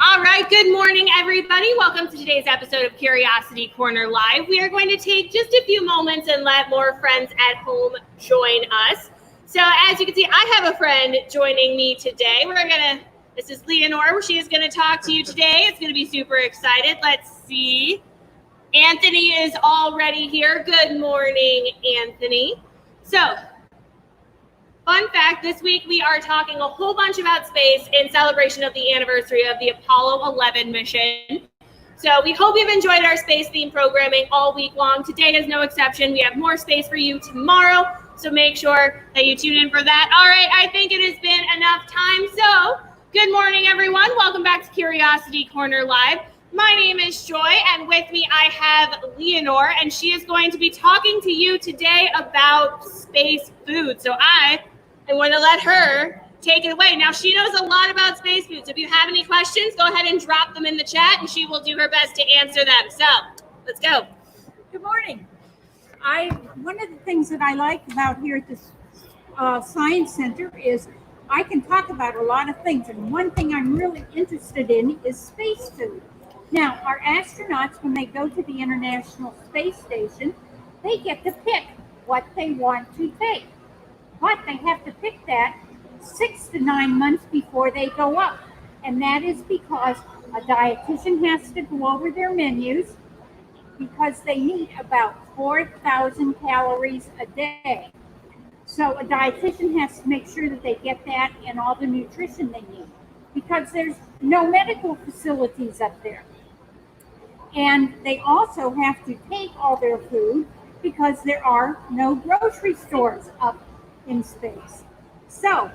All right, good morning, everybody. Welcome to today's episode of Curiosity Corner Live. We are going to take just a few moments and let more friends at home join us. So as you can see, I have a friend joining me today. This is Leonore. She is going to talk to you today. It's going to be super excited. Let's see. Anthony is already here. Good morning, Anthony. So, fun fact, this week we are talking a whole bunch about space in celebration of the anniversary of the Apollo 11 mission. So we hope you've enjoyed our space theme programming all week long. Today is no exception. We have more space for you tomorrow, so make sure that you tune in for that. All right, I think it has been enough time. So good morning, everyone. Welcome back to Curiosity Corner Live. My name is Joy, and with me I have Leonore, and she is going to be talking to you today about space food. So I want to let her take it away. Now, she knows a lot about space food, so if you have any questions, go ahead and drop them in the chat, and she will do her best to answer them. So let's go. Good morning. One of the things that I like about here at this Science Center is I can talk about a lot of things, and one thing I'm really interested in is space food. Now, our astronauts, when they go to the International Space Station, they get to pick what they want to take. But they have to pick that 6 to 9 months before they go up. And that is because a dietitian has to go over their menus because they need about 4,000 calories a day. So a dietitian has to make sure that they get that and all the nutrition they need because there's no medical facilities up there. And they also have to take all their food because there are no grocery stores up in space. So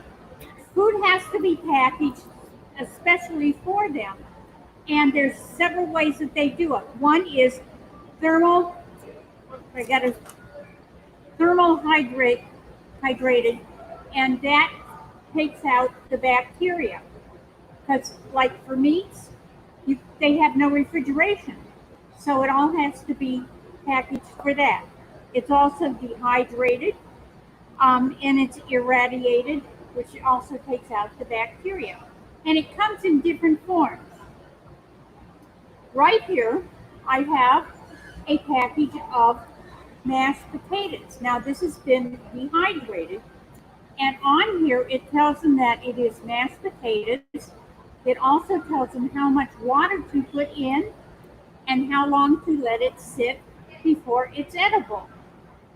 food has to be packaged especially for them. And there's several ways that they do it. One is thermal hydrated, and that takes out the bacteria. Because like for meats, they have no refrigeration. So it all has to be packaged for that. It's also dehydrated. And it's irradiated, which also takes out the bacteria. And it comes in different forms. Right here, I have a package of mashed potatoes. Now, this has been dehydrated. And on here, it tells them that it is mashed potatoes. It also tells them how much water to put in and how long to let it sit before it's edible.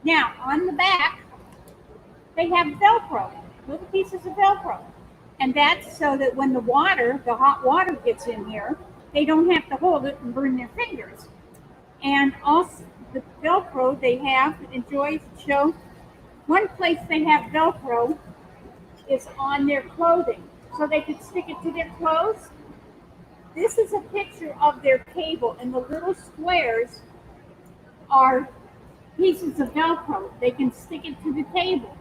Now, on the back, they have Velcro, little pieces of Velcro. And that's so that when the hot water gets in here, they don't have to hold it and burn their fingers. And also the Velcro they have, enjoy show, one place they have Velcro is on their clothing. So they could stick it to their clothes. This is a picture of their table, and the little squares are pieces of Velcro. They can stick it to the table.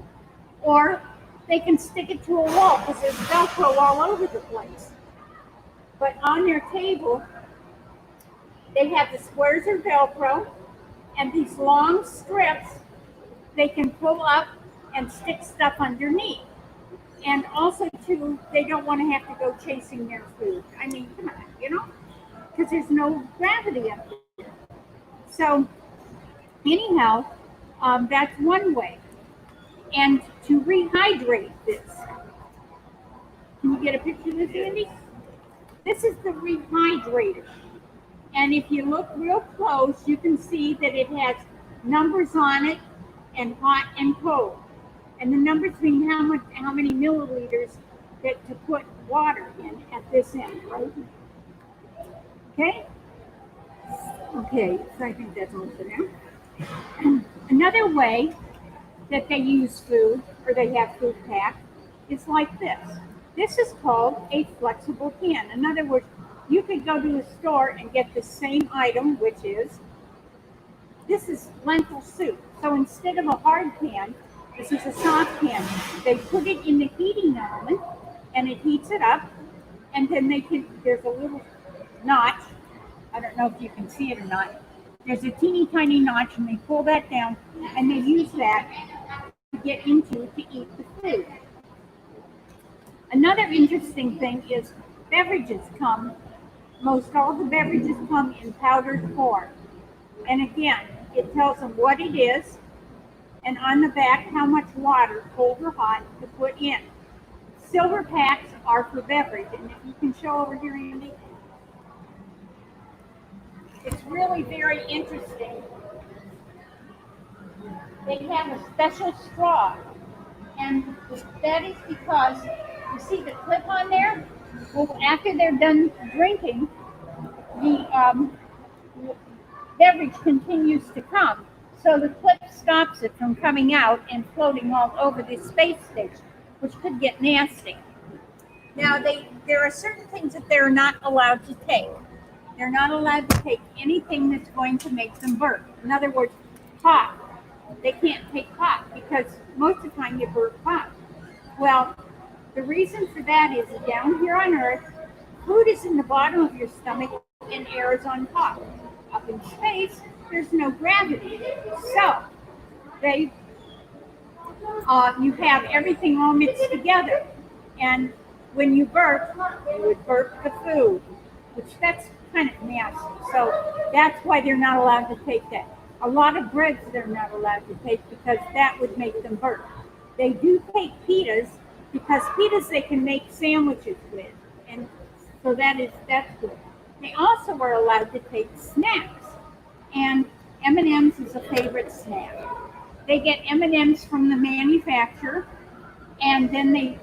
Or they can stick it to a wall because there's Velcro all over the place. But on their table, they have the squares of Velcro and these long strips they can pull up and stick stuff underneath. And also, too, they don't want to have to go chasing their food. I mean, come on, because there's no gravity up here. So, anyhow, that's one way. And to rehydrate this. Can you get a picture of this, Andy? This is the rehydrator. And if you look real close, you can see that it has numbers on it and hot and cold. And the numbers mean how many milliliters that to put water in at this end, right? Okay? Okay, so I think that's all for now. Another way that they use food, or they have food packed, is like this. This is called a flexible can. In other words, you could go to a store and get the same item, this is lentil soup. So instead of a hard can, this is a soft can. They put it in the heating element, and it heats it up, and then there's a little notch. I don't know if you can see it or not. There's a teeny tiny notch, and they pull that down, and they use that to get into to eat the food. Another interesting thing is beverages come most all the beverages come in powdered form. And again, it tells them what it is, and on the back how much water, cold or hot, to put in. Silver packs are for beverage, and if you can show over here, Andy, it's really very interesting. They have a special straw, and that is because, you see the clip on there? Well, after they're done drinking, the beverage continues to come. So the clip stops it from coming out and floating all over the space station, which could get nasty. Now, there are certain things that they're not allowed to take. They're not allowed to take anything that's going to make them burp. In other words, pop. They can't take pop because most of the time you burp pop. Well, the reason for that is down here on Earth, food is in the bottom of your stomach and air is on top. Up in space, there's no gravity. So, you have everything all mixed together. And when you burp, you would burp the food, which that's kind of nasty. So that's why they're not allowed to take that. A lot of breads they're not allowed to take because that would make them burp. They do take pitas because pitas they can make sandwiches with, and so that's good. They also are allowed to take snacks, and M&M's is a favorite snack. They get M&M's from the manufacturer, and then they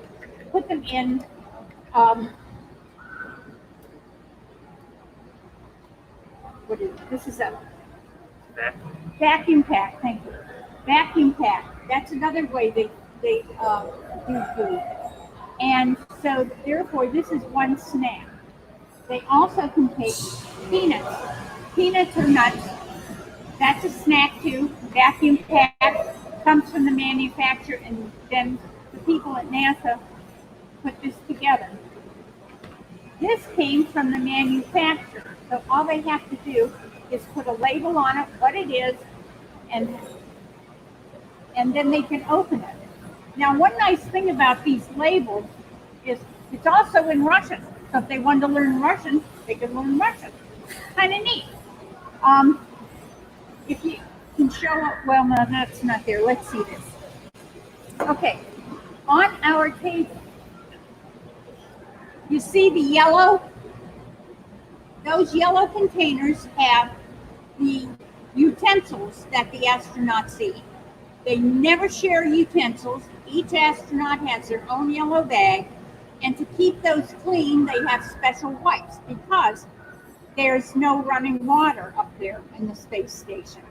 put them in this is a vacuum pack. Thank you. Vacuum pack. That's another way they do food. And so therefore, this is one snack. They also can take peanuts. Peanuts or nuts. That's a snack too. Vacuum pack comes from the manufacturer, and then the people at NASA put this together. This came from the manufacturer, so all they have to do is put a label on it, what it is, and then they can open it. Now, one nice thing about these labels is it's also in Russian. So if they wanted to learn Russian, they could learn Russian. Kind of neat. If you can show up, well, no, that's not there. Let's see this. Okay, on our table, you see the yellow? Those yellow containers have the utensils that the astronauts eat. They never share utensils. Each astronaut has their own yellow bag. And to keep those clean, they have special wipes because there's no running water up there in the space station.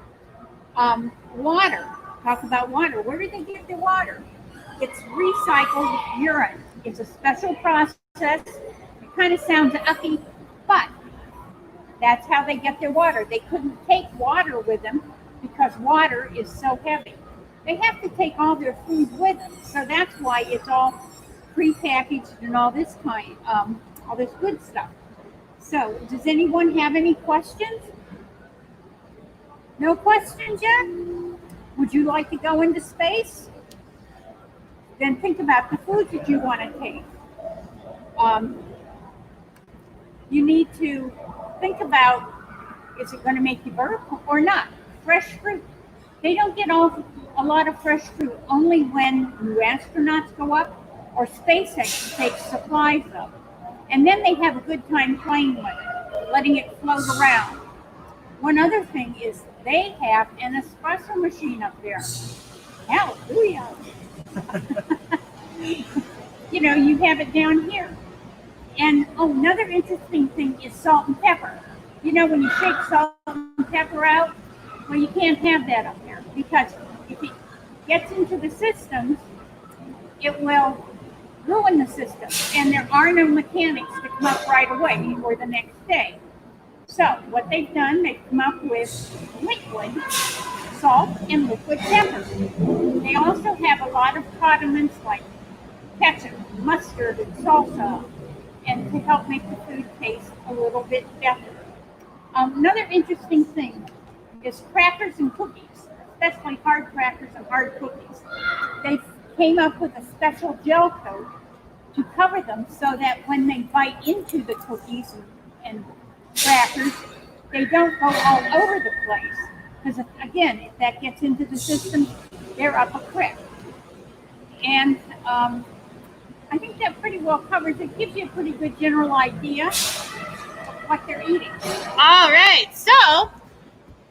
Water. Talk about water. Where do they get their water? It's recycled urine. It's a special process. It kind of sounds icky, but that's how they get their water. They couldn't take water with them because water is so heavy. They have to take all their food with them, so that's why it's all prepackaged and all this kind, all this good stuff. So, does anyone have any questions? No questions yet? Would you like to go into space? Then think about the foods that you want to take. You need to think about, is it going to make you burp or not? Fresh fruit. They don't get a lot of fresh fruit only when new astronauts go up or SpaceX takes supplies up. And then they have a good time playing with it, letting it float around. One other thing is they have an espresso machine up there. Hallelujah. You know, you have it down here. And another interesting thing is salt and pepper. You know, when you shake salt and pepper out, well, you can't have that up there because if it gets into the systems, it will ruin the system. And there are no mechanics to come up right away or the next day. So what they've done, they've come up with liquid salt and liquid pepper. They also have a lot of condiments like ketchup, mustard, and salsa, and to help make the food taste a little bit better. Another interesting thing is crackers and cookies, especially hard crackers and hard cookies. They came up with a special gel coat to cover them so that when they bite into the cookies and crackers, they don't go all over the place. Because again, if that gets into the system, they're up a creek. And I think that pretty well covers it. Gives you a pretty good general idea of what they're eating. All right, so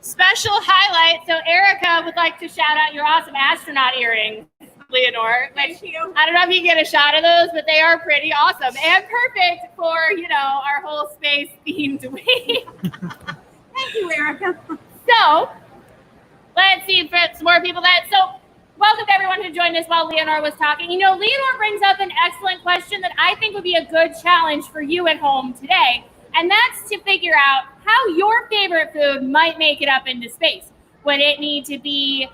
special highlight. So Erica would like to shout out your awesome astronaut earrings, Leonore. Thank you. I don't know if you get a shot of those, but they are pretty awesome and perfect for, our whole space themed week. Thank you, Erica. So let's see if some more people welcome to everyone who joined us while Leonore was talking. Leonore brings up an excellent question that I think would be a good challenge for you at home today. And that's to figure out how your favorite food might make it up into space. Would it need to be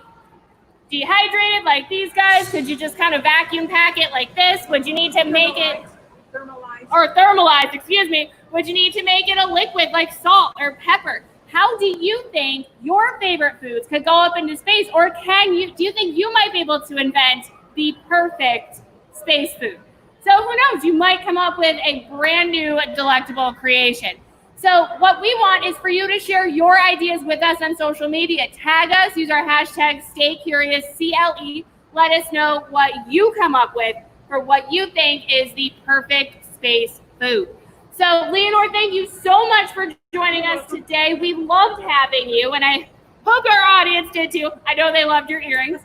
dehydrated like these guys? Could you just kind of vacuum pack it like this? Would you need to make it thermalized, excuse me? Would you need to make it a liquid like salt or pepper? How do you think your favorite foods could go up into space? Or do you think you might be able to invent the perfect space food? So who knows, you might come up with a brand new delectable creation. So what we want is for you to share your ideas with us on social media. Tag us, use our hashtag StayCuriousCLE. Let us know what you come up with for what you think is the perfect space food. So Leonore, thank you so much for joining us today. We loved having you, and I hope our audience did too. I know they loved your earrings.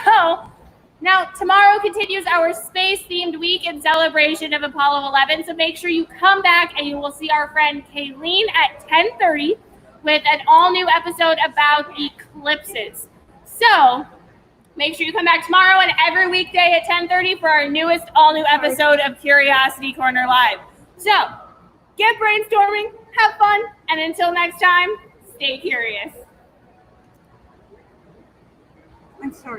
So now tomorrow continues our space-themed week in celebration of Apollo 11. So make sure you come back and you will see our friend Kayleen at 10:30 with an all-new episode about eclipses. So make sure you come back tomorrow and every weekday at 10:30 for our newest all-new episode of Curiosity Corner Live. So get brainstorming, have fun, and until next time, stay curious. I'm sorry.